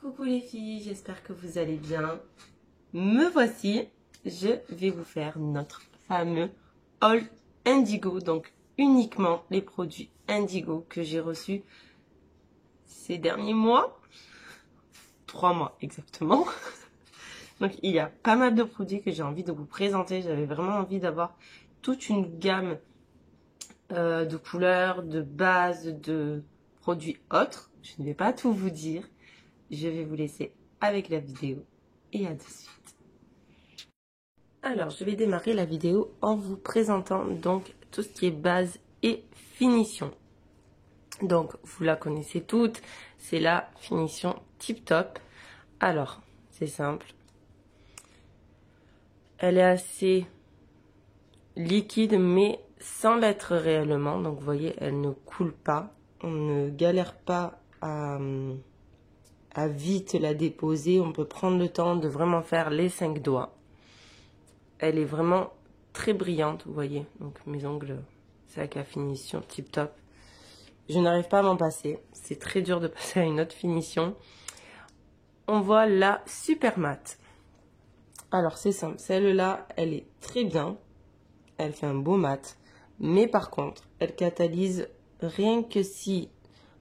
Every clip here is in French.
Coucou les filles, j'espère que vous allez bien. Me voici, je vais vous faire notre fameux haul Indigo, donc uniquement les produits Indigo que j'ai reçus ces derniers mois, 3 mois exactement. Donc il y a pas mal de produits que j'ai envie de vous présenter, j'avais vraiment envie d'avoir toute une gamme de couleurs, de bases, de produits autres. Je ne vais pas tout vous dire. Je vais vous laisser avec la vidéo et à de suite. Alors, je vais démarrer la vidéo en vous présentant donc tout ce qui est base et finition. Donc, vous la connaissez toutes, c'est la finition Tip Top. Alors, c'est simple. Elle est assez liquide, mais sans l'être réellement. Donc, vous voyez, elle ne coule pas. On ne galère pas à vite la déposer. On peut prendre le temps de vraiment faire les 5 doigts. Elle est vraiment très brillante, vous voyez. Donc mes ongles, c'est avec la finition Tip Top. Je n'arrive pas à m'en passer. C'est très dur de passer à une autre finition. On voit la Super Matte. Alors c'est simple, celle-là, elle est très bien. Elle fait un beau mat. Mais par contre, elle catalyse rien que si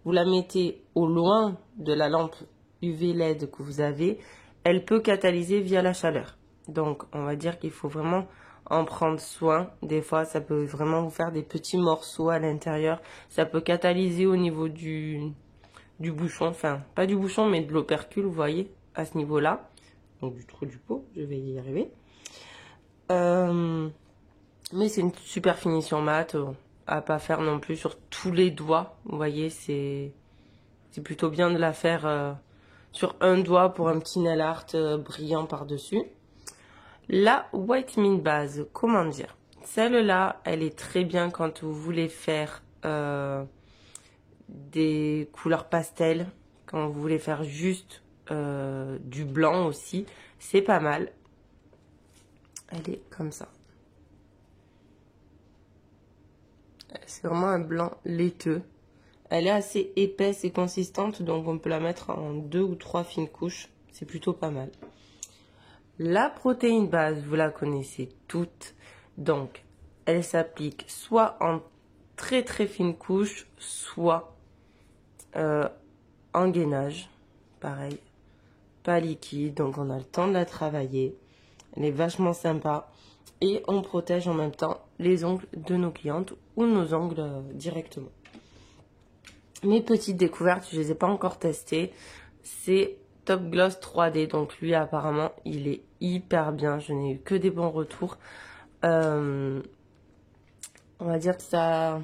vous la mettez au loin de la lampe UV LED que vous avez, elle peut catalyser via la chaleur. Donc, on va dire qu'il faut vraiment en prendre soin. Des fois, ça peut vraiment vous faire des petits morceaux à l'intérieur. Ça peut catalyser au niveau du bouchon. Enfin, pas du bouchon, mais de l'opercule, vous voyez, à ce niveau-là. Donc, du trou du pot, je vais y arriver. Mais c'est une super finition mat. À pas faire non plus sur tous les doigts. Vous voyez, c'est plutôt bien de la faire sur un doigt pour un petit nail art brillant par-dessus. La White Mint Base, comment dire? Celle-là, elle est très bien quand vous voulez faire des couleurs pastel, quand vous voulez faire juste du blanc aussi. C'est pas mal. Elle est comme ça. C'est vraiment un blanc laiteux. Elle est assez épaisse et consistante, donc on peut la mettre en 2 ou 3 fines couches. C'est plutôt pas mal. La protéine base, vous la connaissez toutes. Donc, elle s'applique soit en très très fine couche, soit en gainage. Pareil, pas liquide, donc on a le temps de la travailler. Elle est vachement sympa. Et on protège en même temps les ongles de nos clientes ou nos ongles directement. Mes petites découvertes, je ne les ai pas encore testées. C'est Top Gloss 3D. Donc lui, apparemment, il est hyper bien. Je n'ai eu que des bons retours. On va dire que ça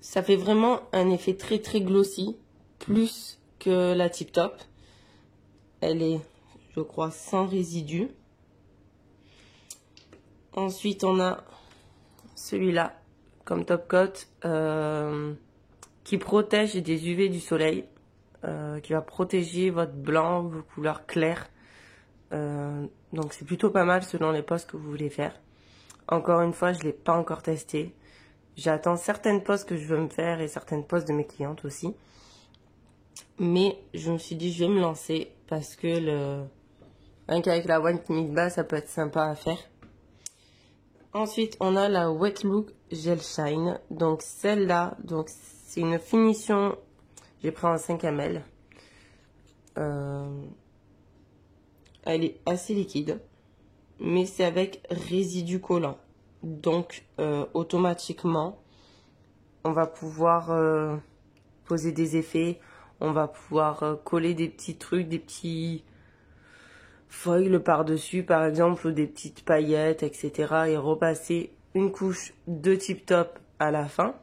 fait vraiment un effet très très glossy. Plus que la Tip Top. Elle est, je crois, sans résidus. Ensuite, on a celui-là. Comme Top Coat, qui protège des UV du soleil, qui va protéger votre blanc, vos couleurs claires. Donc c'est plutôt pas mal selon les poses que vous voulez faire. Encore une fois, je ne l'ai pas encore testé. J'attends certaines poses que je veux me faire et certaines poses de mes clientes aussi. Mais je me suis dit, je vais me lancer parce que rien qu'avec la White Mint Base, ça peut être sympa à faire. Ensuite, on a la Wet Look Gel Shine. Donc, celle-là, c'est une finition, j'ai pris en 5 ml. Elle est assez liquide, mais c'est avec résidu collant. Donc, automatiquement, on va pouvoir poser des effets. On va pouvoir coller des petits trucs, des petits foil par-dessus par exemple, ou des petites paillettes, etc. et repasser une couche de Tip Top à la fin.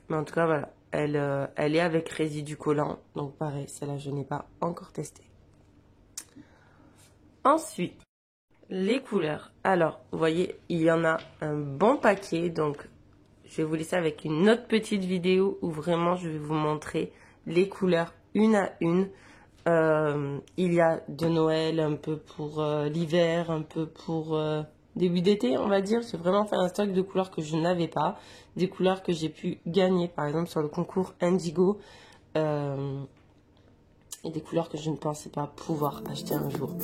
Mais en tout cas, voilà, elle est avec résidu collant. Donc pareil, celle-là, je n'ai pas encore testé. Ensuite, les couleurs. Alors, vous voyez, il y en a un bon paquet. Donc, je vais vous laisser avec une autre petite vidéo où vraiment, je vais vous montrer les couleurs une à une. Il y a de Noël, un peu pour l'hiver, un peu pour début d'été, on va dire. J'ai vraiment fait un stock de couleurs que je n'avais pas. Des couleurs que j'ai pu gagner, par exemple, sur le concours Indigo. et des couleurs que je ne pensais pas pouvoir acheter un jour.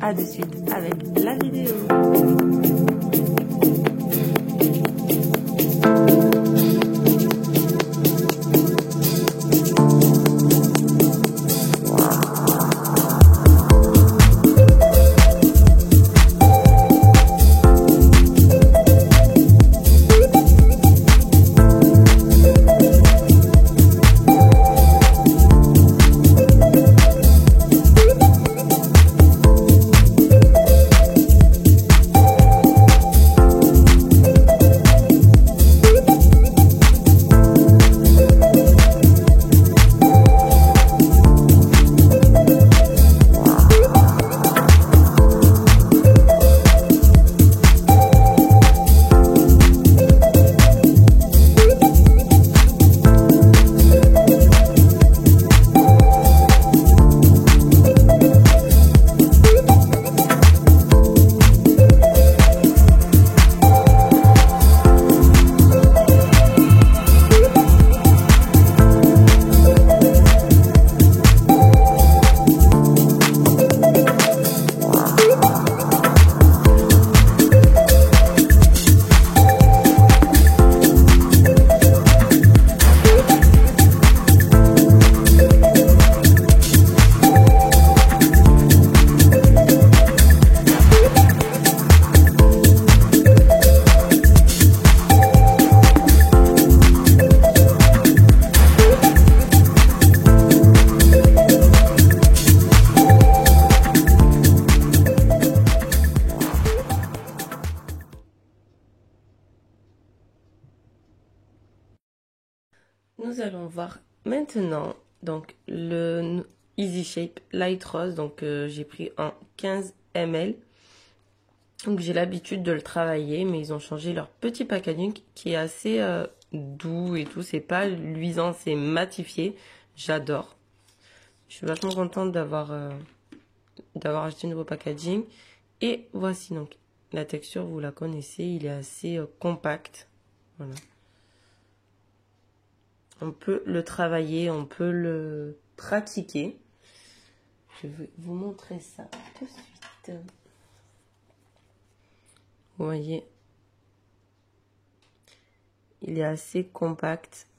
À de suite avec la vidéo. Nous allons voir maintenant donc le Easy Shape Light Rose. Donc j'ai pris un 15 ml. Donc j'ai l'habitude de le travailler, mais ils ont changé leur petit packaging qui est assez doux et tout. C'est pas luisant, c'est matifié. J'adore. Je suis vachement contente d'avoir acheté un nouveau packaging. Et voici donc la texture, vous la connaissez, il est assez compact. Voilà. On peut le travailler, on peut le pratiquer. Je vais vous montrer ça tout de suite. Vous voyez, il est assez compact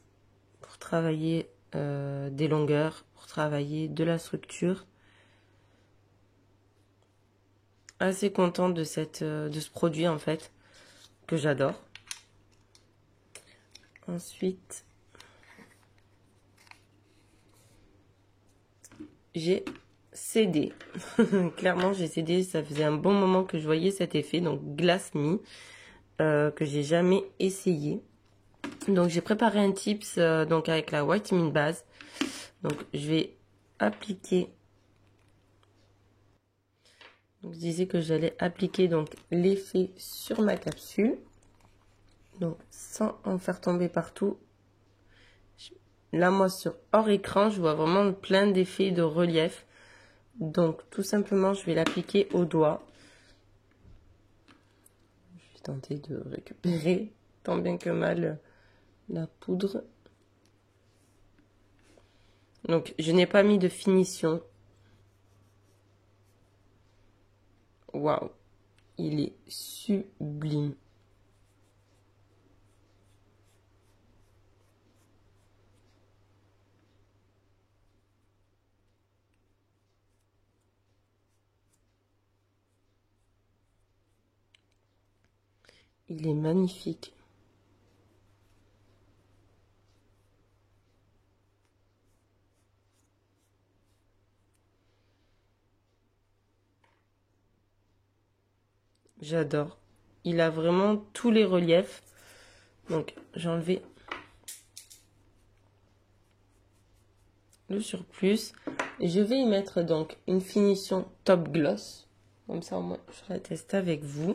pour travailler des longueurs, pour travailler de la structure. Assez contente de ce produit en fait, que j'adore. Ensuite, j'ai cédé. Clairement, j'ai cédé. Ça faisait un bon moment que je voyais cet effet. Donc, Glass Me, que j'ai jamais essayé. Donc, j'ai préparé un tips donc avec la White Mint Base. Donc, je vais appliquer. Donc, je disais que j'allais appliquer donc l'effet sur ma capsule. Donc, sans en faire tomber partout. Là, moi, sur hors écran, je vois vraiment plein d'effets de relief. Donc, tout simplement, je vais l'appliquer au doigt. Je vais tenter de récupérer tant bien que mal la poudre. Donc, je n'ai pas mis de finition. Waouh, il est sublime. Il est magnifique. J'adore. Il a vraiment tous les reliefs. Donc, j'ai enlevé le surplus. Et je vais y mettre donc une finition top gloss. Comme ça, au moins, je la teste avec vous.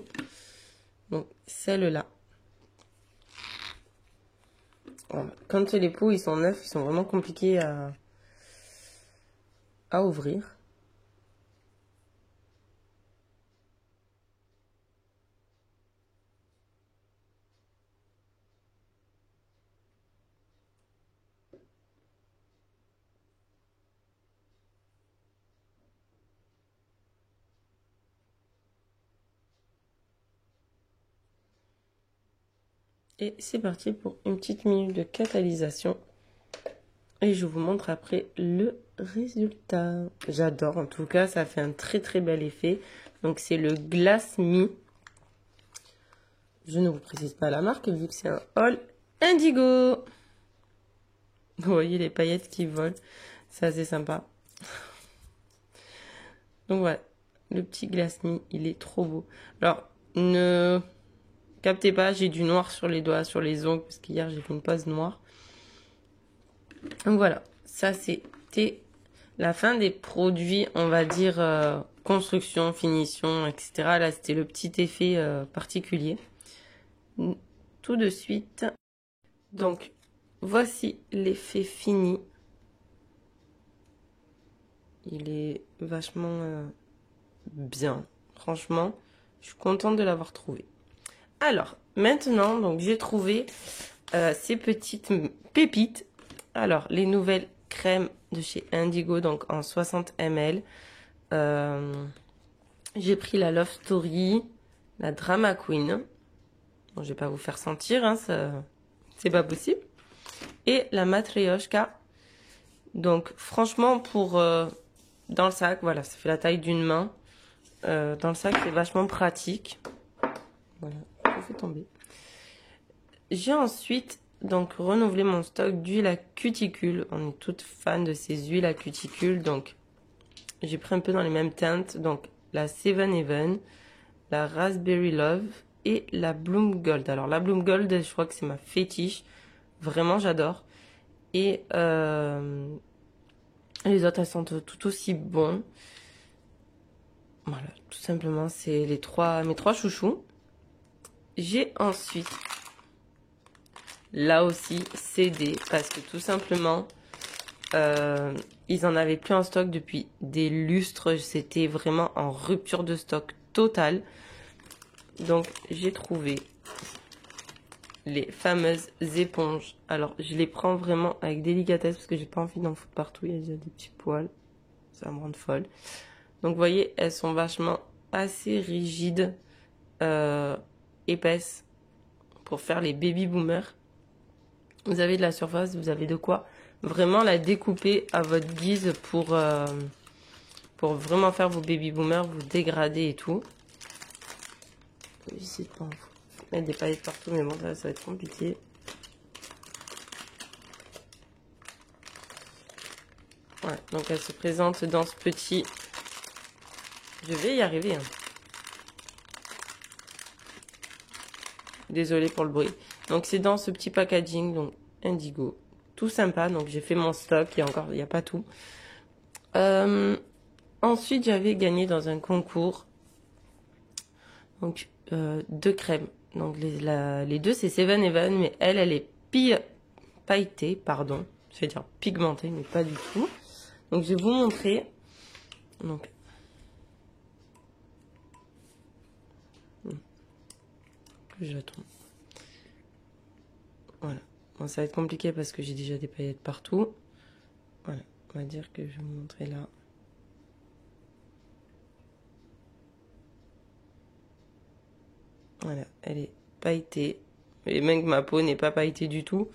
Donc, celle-là. Voilà. Quand les pots, ils sont neufs, ils sont vraiment compliqués à ouvrir. Et c'est parti pour une petite minute de catalysation. Et je vous montre après le résultat. J'adore, en tout cas, ça fait un très très bel effet. Donc c'est le Glass Me. Je ne vous précise pas la marque vu que c'est un haul indigo. Vous voyez les paillettes qui volent. C'est assez sympa. Donc voilà, le petit Glass Me, il est trop beau. Alors, ne captez pas, j'ai du noir sur les doigts, sur les ongles, parce qu'hier j'ai fait une pose noire. Donc voilà, ça c'était la fin des produits, on va dire, construction, finition, etc. Là, c'était le petit effet particulier. Tout de suite. Donc, voici l'effet fini. Il est vachement bien. Franchement, je suis contente de l'avoir trouvé. Alors, maintenant, donc j'ai trouvé ces petites pépites. Alors, les nouvelles crèmes de chez Indigo, donc en 60 ml. J'ai pris la Love Story, la Drama Queen. Bon, je vais pas vous faire sentir, hein, c'est pas possible. Et la Matryoshka. Donc, franchement, pour dans le sac, voilà, ça fait la taille d'une main. Dans le sac, c'est vachement pratique. Voilà, je fais tomber. J'ai ensuite donc renouvelé mon stock d'huile à cuticule. On est toutes fans de ces huiles à cuticule, donc j'ai pris un peu dans les mêmes teintes. Donc la Seven Heaven, la Raspberry Love et la Bloom Gold. Alors la Bloom Gold, je crois que c'est ma fétiche. Vraiment, j'adore. Et les autres, elles sont tout aussi bonnes. Voilà, tout simplement, c'est mes trois chouchous. J'ai ensuite, là aussi, cédé parce que tout simplement, ils en avaient plus en stock depuis des lustres. C'était vraiment en rupture de stock totale. Donc, j'ai trouvé les fameuses éponges. Alors, je les prends vraiment avec délicatesse parce que j'ai pas envie d'en foutre partout. Il y a déjà des petits poils. Ça me rend folle. Donc, vous voyez, elles sont vachement assez rigides, épaisses pour faire les baby boomers. Vous avez de la surface, vous avez de quoi vraiment la découper à votre guise pour vraiment faire vos baby boomers, vous dégrader et tout. J'essaie de pas mettre des paillettes partout, mais bon, ça va être compliqué. Voilà, donc elle se présente dans ce petit... Je vais y arriver. Hein. Désolée pour le bruit. Donc c'est dans ce petit packaging, donc Indigo. Tout sympa, donc j'ai fait mon stock, il n'y a pas tout. Ensuite, j'avais gagné dans un concours donc 2 crèmes. Donc les deux, c'est Seven Heaven, mais elle est pailletée, pardon. Je vais dire pigmentée, mais pas du tout. Donc je vais vous montrer. Donc j'attends. Voilà. Bon, ça va être compliqué parce que j'ai déjà des paillettes partout. Voilà. On va dire que je vais vous montrer là. Voilà. Elle est pailletée. Et même que ma peau n'est pas pailletée du tout.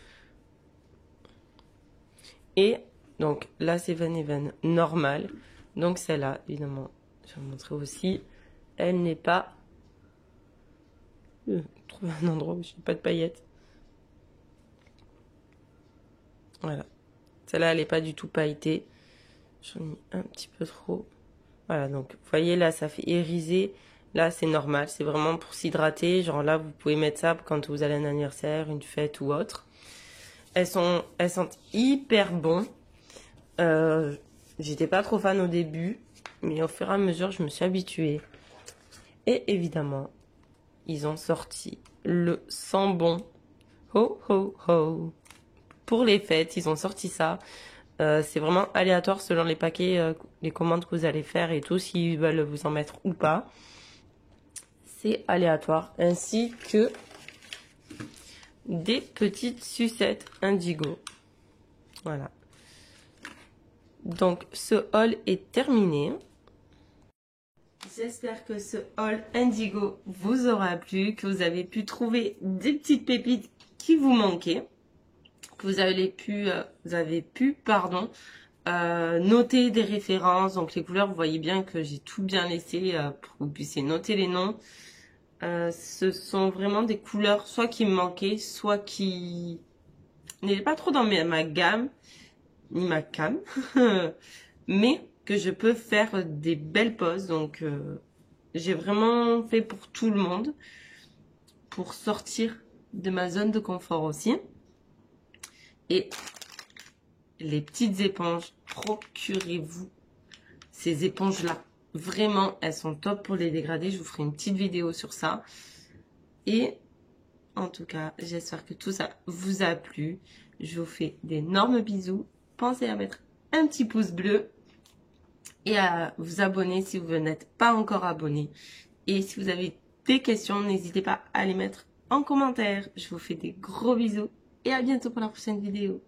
Et donc là, c'est Seven Heaven normale. Donc celle-là, évidemment, je vais vous montrer aussi. Elle n'est pas... trouver un endroit où je n'ai pas de paillettes. Voilà. Celle-là, elle n'est pas du tout pailletée. J'en ai mis un petit peu trop. Voilà, donc, vous voyez, là, ça fait iriser. Là, c'est normal. C'est vraiment pour s'hydrater. Genre là, vous pouvez mettre ça quand vous allez à un anniversaire, une fête ou autre. Elles sentent hyper bon. J'étais pas trop fan au début. Mais au fur et à mesure, je me suis habituée. Et évidemment, ils ont sorti le Sambon. Ho, ho, ho. Pour les fêtes, ils ont sorti ça. C'est vraiment aléatoire selon les paquets, les commandes que vous allez faire et tout, s'ils veulent vous en mettre ou pas. C'est aléatoire. Ainsi que des petites sucettes Indigo. Voilà. Donc, ce haul est terminé. J'espère que ce haul indigo vous aura plu, que vous avez pu trouver des petites pépites qui vous manquaient, que vous avez pu noter des références. Donc les couleurs, vous voyez bien que j'ai tout bien laissé pour que vous puissiez noter les noms. Ce sont vraiment des couleurs soit qui me manquaient, soit qui n'étaient pas trop dans ma gamme, ni ma cam, mais que je peux faire des belles poses. Donc j'ai vraiment fait pour tout le monde, pour sortir de ma zone de confort aussi. Et les petites éponges, procurez-vous ces éponges-là. Vraiment, elles sont top pour les dégradés. Je vous ferai une petite vidéo sur ça. Et en tout cas, j'espère que tout ça vous a plu. Je vous fais d'énormes bisous. Pensez à mettre un petit pouce bleu et à vous abonner si vous n'êtes pas encore abonné. Et si vous avez des questions, n'hésitez pas à les mettre en commentaire. Je vous fais des gros bisous et à bientôt pour la prochaine vidéo.